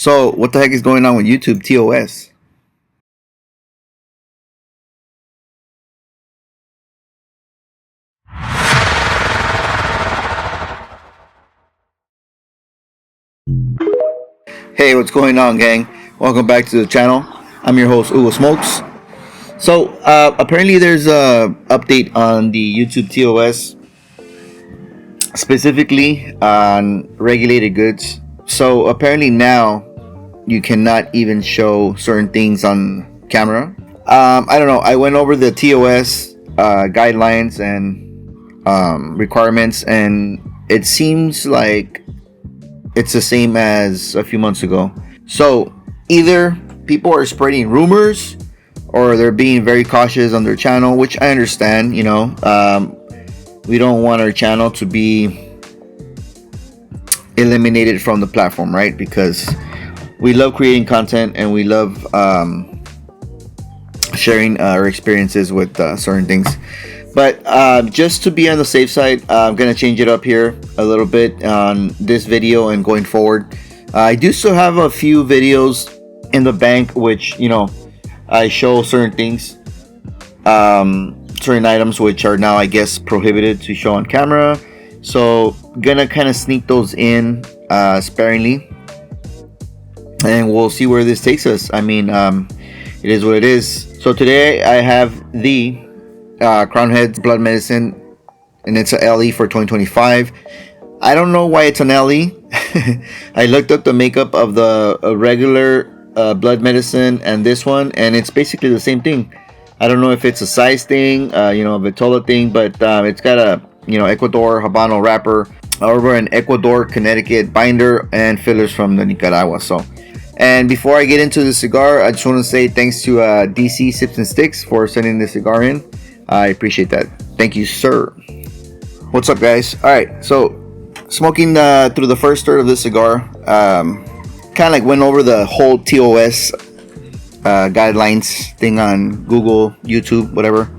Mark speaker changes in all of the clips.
Speaker 1: So, what the heck is going on with YouTube TOS? Hey, what's going on, gang? Welcome back to the channel. I'm your host, hugosmokes. So, apparently there's a update on the YouTube TOS, specifically on regulated goods. So, apparently now you cannot even show certain things on camera. I don't know. I went over the TOS guidelines and requirements, and it seems like it's the same as a few months ago. So either people are spreading rumors or they're being very cautious on their channel, which I understand. You know, we don't want our channel to be eliminated from the platform, right? Because we love creating content and we love sharing our experiences with certain things. But just to be on the safe side, I'm gonna change it up here a little bit on this video and going forward. I do still have a few videos in the bank which, you know, I show certain things, certain items which are now, I guess, prohibited to show on camera. So gonna kind of sneak those in sparingly, and we'll see where this takes us. I mean, it is what it is. So today I have the Crown Heads Blood Medicine, and it's a LE for 2025. I don't know why it's an LE. I looked up the makeup of the regular blood medicine and this one, and it's basically the same thing. I don't know if it's a size thing, you know, a Vitola thing, but it's got a, you know, Ecuador Habano wrapper over an Ecuador Connecticut binder and fillers from the Nicaragua. So, and before I get into the cigar, I just want to say thanks to DC Sips and Sticks for sending the cigar in. I appreciate that. Thank you, sir. What's up, guys? All right, so smoking through the first third of this cigar, kind of like went over the whole TOS guidelines thing on Google, YouTube, whatever.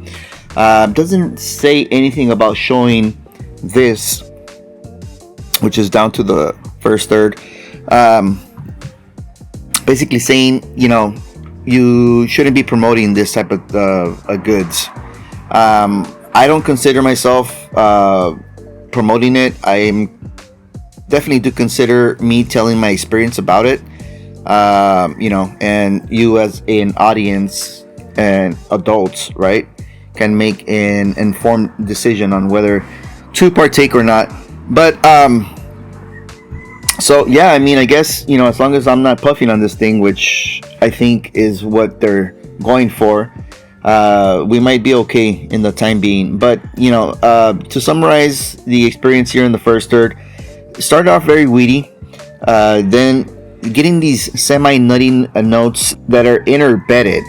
Speaker 1: Doesn't say anything about showing this, which is down to the first third. Basically saying, you know, you shouldn't be promoting this type of goods. I don't consider myself promoting it. I definitely do consider me telling my experience about it, you know, and you as an audience and adults, right, can make an informed decision on whether to partake or not. But so yeah, I mean, I guess, you know, as long as I'm not puffing on this thing, which I think is what they're going for, we might be okay in the time being. But, you know, to summarize the experience here in the first third, it started off very weedy, then getting these semi-nutty notes that are interbedded,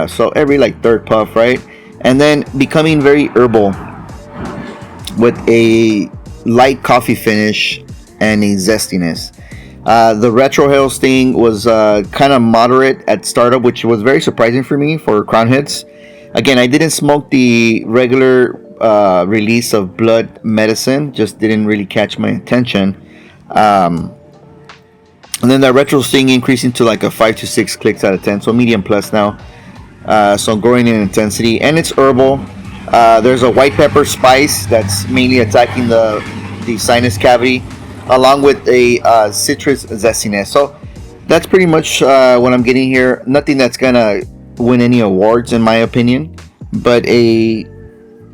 Speaker 1: so every like third puff, right? And then becoming very herbal with a light coffee finish and a zestiness. The retrohales thing was kind of moderate at startup, which was very surprising for me for Crown Heads. Again, I didn't smoke the regular release of blood medicine, just didn't really catch my attention. And then that retro thing increasing to like a 5 to 6 clicks out of 10, so medium plus now. So growing in intensity, and it's herbal. There's a white pepper spice that's mainly attacking the sinus cavity, along with a citrus zestiness. So that's pretty much what I'm getting here. Nothing that's gonna win any awards in my opinion, but a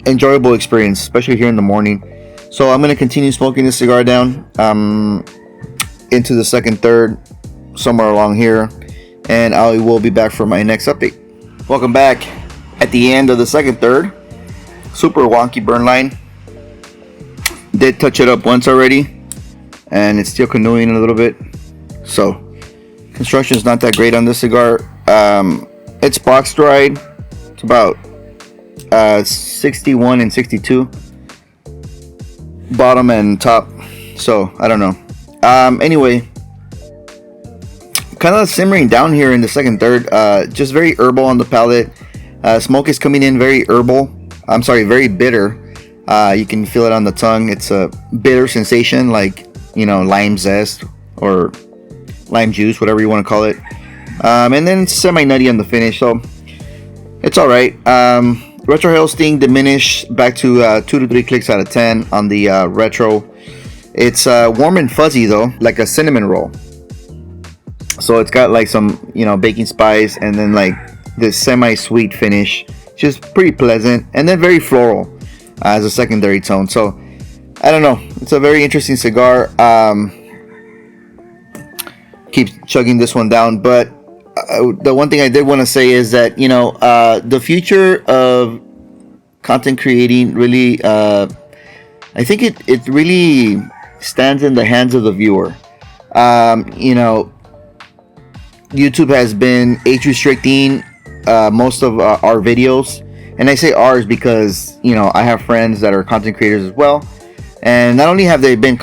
Speaker 1: enjoyable experience, especially here in the morning. So I'm gonna continue smoking this cigar down into the second third, somewhere along here, and I will be back for my next update. Welcome back at the end of the second third. Super wonky burn line. Did touch it up once already, and it's still canoeing a little bit. So construction is not that great on this cigar. It's box dried. It's about 61 and 62 bottom and top, so I don't know. Anyway, kind of simmering down here in the second third, just very herbal on the palate. Smoke is coming in very herbal, I'm sorry, very bitter. You can feel it on the tongue. It's a bitter sensation, like, you know, lime zest or lime juice, whatever you want to call it. And then semi-nutty on the finish, so it's alright. Retrohale sting diminished back to 2 to 3 clicks out of 10 on the retro. It's warm and fuzzy though, like a cinnamon roll. So it's got like some, you know, baking spice and then like this semi-sweet finish, just pretty pleasant, and then very floral as a secondary tone. So I don't know, it's a very interesting cigar. Keep chugging this one down, but the one thing I did want to say is that, you know, the future of content creating really, I think it really stands in the hands of the viewer. You know, YouTube has been age restricting most of our videos, and I say ours because, you know, I have friends that are content creators as well, and not only have they been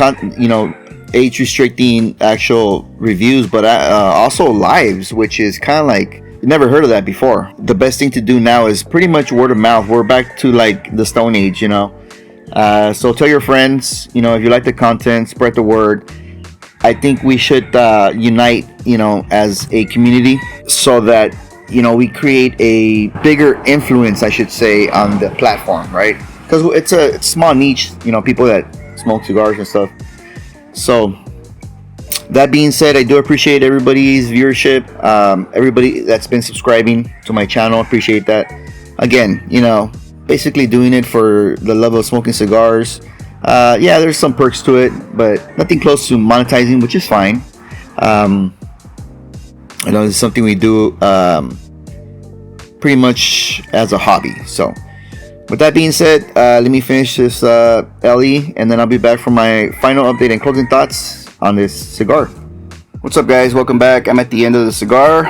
Speaker 1: age restricting actual reviews, but also lives, which is kind of like, never heard of that before. The best thing to do now is pretty much word of mouth. We're back to like the Stone Age, you know. So tell your friends, you know, if you like the content, spread the word. I think we should unite, you know, as a community, so that, you know, we create a bigger influence, I should say, on the platform, right? Because it's a small niche, you know, people that smoke cigars and stuff. So that being said, I do appreciate everybody's viewership, everybody that's been subscribing to my channel. Appreciate that. Again, you know, basically doing it for the love of smoking cigars. Yeah, there's some perks to it, but nothing close to monetizing, which is fine. I know it's something we do pretty much as a hobby. So with that being said, let me finish this LE, and then I'll be back for my final update and closing thoughts on this cigar. What's up, guys? Welcome back. I'm at the end of the cigar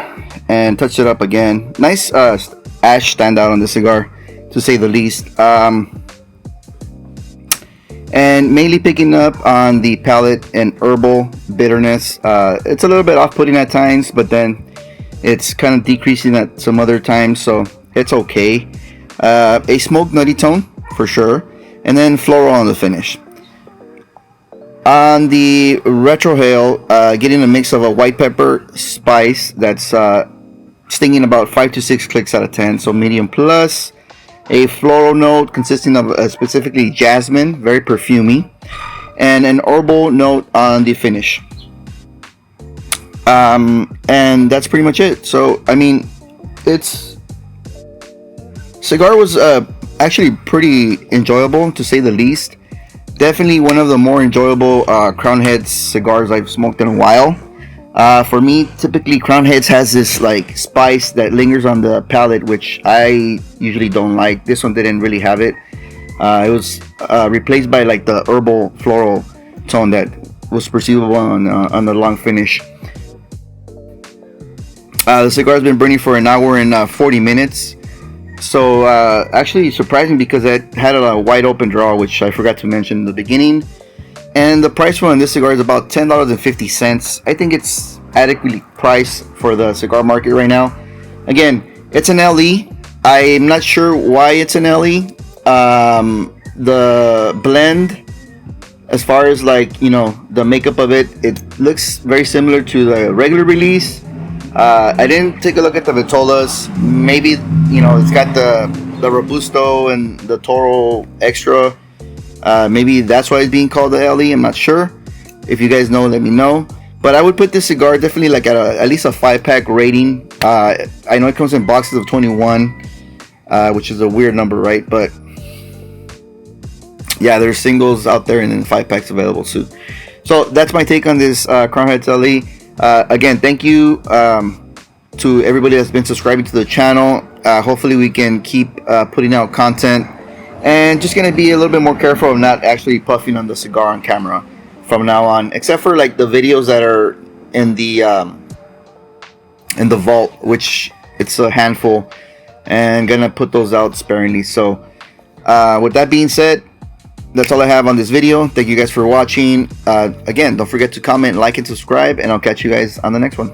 Speaker 1: and touched it up again. Nice ash standout on the cigar, to say the least. And mainly picking up on the palate and herbal bitterness. It's a little bit off-putting at times, but then it's kind of decreasing at some other times, so it's okay. A smoked nutty tone for sure, and then floral on the finish. On the retrohale, getting a mix of a white pepper spice that's stinging about 5 to 6 clicks out of 10, so medium plus. A floral note consisting of specifically jasmine, very perfumey, and an herbal note on the finish. And that's pretty much it. So I mean, cigar was actually pretty enjoyable, to say the least. Definitely one of the more enjoyable Crown Heads cigars I've smoked in a while. For me, typically Crown Heads has this like spice that lingers on the palate, which I usually don't like. This one didn't really have it. It was replaced by like the herbal floral tone that was perceivable on the long finish. The cigar has been burning for an hour and 40 minutes. So actually surprising, because it had a wide open draw, which I forgot to mention in the beginning. And the price point on this cigar is about $10.50. I think it's adequately priced for the cigar market right now. Again, it's an LE. I'm not sure why it's an LE. The blend, as far as like, you know, the makeup of it, it looks very similar to the regular release. I didn't take a look at the Vitolas. Maybe, you know, it's got the Robusto and the Toro Extra. Maybe that's why it's being called the LE. I'm not sure. If you guys know, let me know. But I would put this cigar definitely like at least a 5-pack rating. I know it comes in boxes of 21, which is a weird number, right? But yeah, there's singles out there and then 5-packs available too. So that's my take on this Crown Heads LE. Again, thank you to everybody that's been subscribing to the channel. Hopefully we can keep putting out content, and just gonna be a little bit more careful of not actually puffing on the cigar on camera from now on, except for like the videos that are in the vault, which it's a handful, and gonna put those out sparingly. So with that being said, that's all I have on this video. Thank you guys for watching. Again, don't forget to comment, like, and subscribe, and I'll catch you guys on the next one.